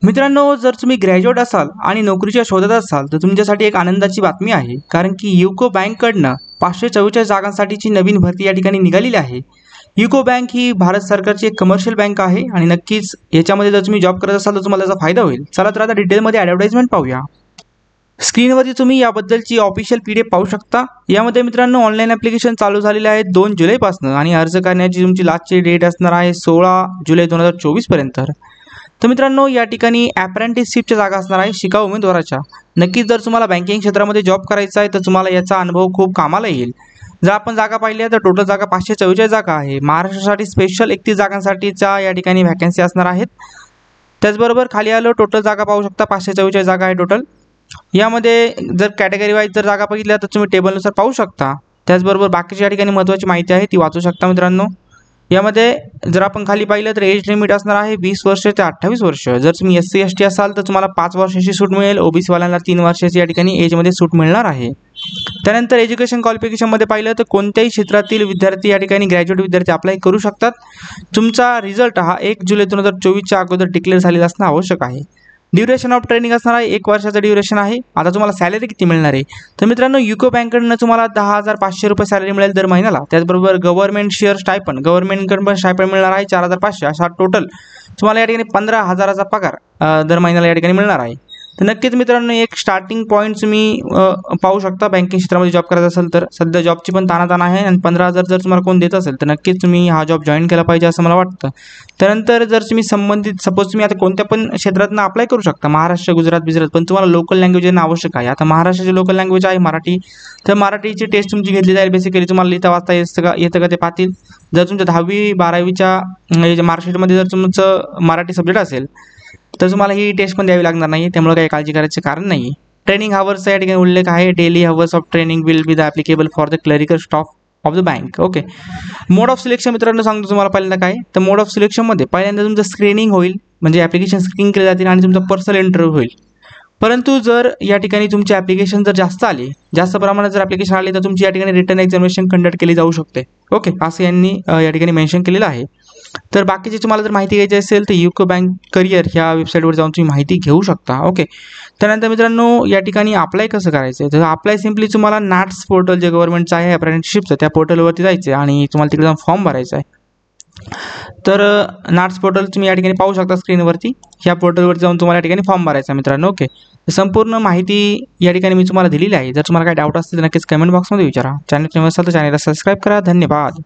मित्रांनो, जर तुम्ही ग्रॅज्युएट असाल आणि नोकरीच्या शोधात असाल तर तुमच्यासाठी एक आनंदाची बातमी आहे, कारण की युको बँककडनं 544 जागांसाठीची नवीन भरती या ठिकाणी निघालेली आहे। युको बँक ही भारत सरकारची एक कमर्शियल बँक आहे आणि नक्कीच याच्यामध्ये जर तुम्ही जॉब करत असाल तर तुम्हाला त्याचा फायदा होईल। चला तर आता डिटेलमध्ये ॲडव्हर्टाइजमेंट पाहूया। स्क्रीनवरती तुम्ही याबद्दलची ऑफिशियल PDF पाहू शकता। यामध्ये मित्रांनो ऑनलाईन ॲप्लिकेशन चालू झालेले आहे 2 जुलैपासून आणि अर्ज करण्याची तुमची लास्टची डेट असणार आहे 16 जुलै 2024 पर्यंत। तर मित्रांनो या ठिकाणी अप्रेंटिसशिपच्या जागा असणार आहे शिकाऊ उमेदवाराच्या। नक्कीच जर तुम्हाला बँकिंग क्षेत्रामध्ये जॉब करायचा आहे तर तुम्हाला याचा अनुभव खूप कामाला येईल। जर आपण जागा पाहिल्या तर टोटल जागा 544 जागा आहे। महाराष्ट्रासाठी स्पेशल 31 जागांसाठीच्या या ठिकाणी व्हॅकन्सी असणार आहेत। त्याचबरोबर खाली आलो टोटल जागा पाहू शकता 544 जागा आहे टोटल। यामध्ये जर कॅटेगरी वाईज जर जागा बघितल्या तर तुम्ही टेबलनुसार पाहू शकता। त्याचबरोबर बाकीच्या या ठिकाणी महत्त्वाची माहिती आहे ती वाचू शकता मित्रांनो। यामध्ये जर आपण खाली पाहिलं तर एज लिमिट असणार आहे 20 वर्ष ते 28 वर्ष। जर तुम्ही SC ST असाल तर तुम्हाला 5 वर्षाची सूट मिळेल। OBC वाल्यांना 3 वर्षाची या ठिकाणी एजमध्ये सूट मिळणार आहे। त्यानंतर एज्युकेशन क्वालिफिकेशनमध्ये पाहिलं तर कोणत्याही क्षेत्रातील विद्यार्थी या ठिकाणी ग्रॅज्युएट विद्यार्थी अप्लाय करू शकतात। तुमचा रिझल्ट हा 1 जुलै 2024च्या अगोदर डिक्लेअर झालेला असणं आवश्यक आहे। ड्युरेशन ऑफ ट्रेनिंग असणार आहे 1 वर्षाचं ड्युरेशन आहे। आता तुम्हाला सॅलरी किती मिळणार आहे तर मित्रांनो युको बँककडनं तुम्हाला 10,500 रुपये सॅलरी मिळेल दर महिन्याला। त्याचबरोबर गव्हर्नमेंट शेअर स्टायपंड गव्हर्नमेंटकडून स्टायपंड मिळणार आहे 4,500। अशा टोटल तुम्हाला या ठिकाणी 15,000चा पगार दर महिन्याला या ठिकाणी मिळणार आहे। तर नक्कीच मित्रांनो एक स्टार्टिंग पॉईंट तुम्ही पाहू शकता बँकिंग क्षेत्रामध्ये जॉब करायचा असेल तर सध्या जॉबची पण ताणाताण आहे आणि 15,000 जर तुम्हाला कोण देत असेल तर नक्कीच तुम्ही हा जॉब जॉईन केला पाहिजे असं मला वाटतं। त्यानंतर जर तुम्ही संबंधित सपोज तुम्ही आता कोणत्या पण क्षेत्रातून अप्लाय करू शकता महाराष्ट्र गुजरात बिजरात, पण तुम्हाला लोकल लँग्वेज येणं आवश्यक आहे। आता महाराष्ट्राची लोकल लँग्वेज आहे मराठी, तर मराठीची टेस्ट तुमची घेतली जाईल। बेसिकली तुम्हाला लिहिता वाचता येतं का ते पाहतील। जर तुमच्या 10वी 12वीच्या मार्कशीटमध्ये जर तुमचं मराठी सब्जेक्ट असेल तर तुम्हाला ही टेस्ट पण द्यावी लागणार नाही, त्यामुळे काही काळजी करायचं कारण नाही। ट्रेनिंग हावर्सचा या ठिकाणी उल्लेख आहे। Daily hours of training will be the applicable for the clerical staff of the bank. Okay, mode of selection मित्रांनो सांगतो तुम्हाला पहिल्यांदा काय तर मोड ऑफ सिलेक्शनमध्ये पहिल्यांदा तुमचं स्क्रीनिंग होईल, म्हणजे ॲप्लिकेशन स्क्रीनिंग केले जातील आणि तुमचा पर्सनल इंटरव्ह्यू होईल। परंतु जर या ठिकाणी तुमचे ॲप्लिकेशन जर जास्त प्रमाणात जर ॲप्लिकेशन आले तर तुमची या ठिकाणी रिटर्न एक्झामिनेशन कंडक्ट केली जाऊ शकते। ओके, असं यांनी या ठिकाणी मेन्शन केलेलं आहे। तर बाकीची तुम्हाला जर माहिती घ्यायची असेल तर युको बँक करिअर ह्या वेबसाईटवर जाऊन तुम्ही माहिती घेऊ शकता। ओके, त्यानंतर मित्रांनो या ठिकाणी अप्लाय कसं करायचं आहे तर अप्लाय सिम्पली तुम्हाला नाट्स पोर्टल जे गव्हर्नमेंटचं आहे अप्रेंटिसशिपचं त्या पोर्टलवरती जायचं आहे आणि तुम्हाला तिकडे जाऊन फॉर्म भरायचा आहे। तर नाट्स पोर्टल तुम्ही या ठिकाणी पाहू शकता स्क्रीनवरती। ह्या पोर्टलवरती जाऊन तुम्हाला या ठिकाणी फॉर्म भरायचा आहे मित्रांनो। ओके, संपूर्ण माहिती या ठिकाणी मी तुम्हाला दिलेली आहे। जर तुम्हाला काही डाऊट असतील तर नक्कीच कमेंट बॉक्समध्ये विचारा। चॅनल नवीन असाल तर चॅनलला सबस्क्राईब करा। धन्यवाद।